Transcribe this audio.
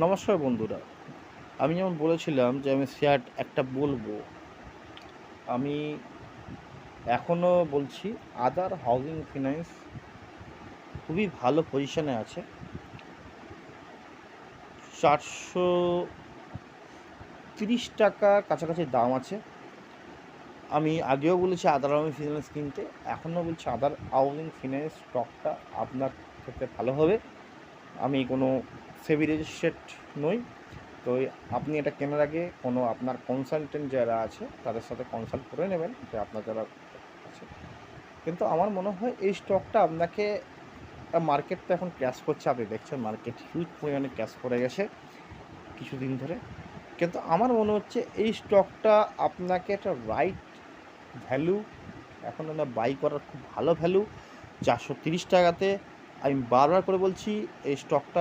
নমস্কার বন্ধুরা, আমি যেমন বলেছিলাম যে আমি শেয়ার একটা বলবো। আমি এখনও বলছি, আদার হাউজিং ফিন্যান্স খুবই ভালো পজিশনে আছে। 430 টাকা কাছাকাছি দাম আছে। আমি আগেও বলেছি আদার হাউজিং ফিন্যান্স কিনতে, এখনও বলছি আদার হাউজিং ফিন্যান্স স্টকটা আপনার ক্ষেত্রে ভালো হবে। আমি কোনো সেবি রেজিস্ট্রেড নই, তো আপনি এটা কেনার আগে কোনো আপনার কনসালটেন্ট যারা আছে তাদের সাথে কনসাল্ট করে নেবেন, যে আপনার যারা আছে। কিন্তু আমার মনে হয় এই স্টকটা আপনাকে, মার্কেট তো এখন ক্র্যাশ করছে, আপনি দেখছেন মার্কেট হিউজ পরিমাণে ক্র্যাশ করে গেছে কিছুদিন ধরে। কিন্তু আমার মনে হচ্ছে এই স্টকটা আপনাকে একটা রাইট ভ্যালু, এখন আমরা বাই করার খুব ভালো ভ্যালু। 430 টাকাতে আমি বারবার করে বলছি এই স্টকটা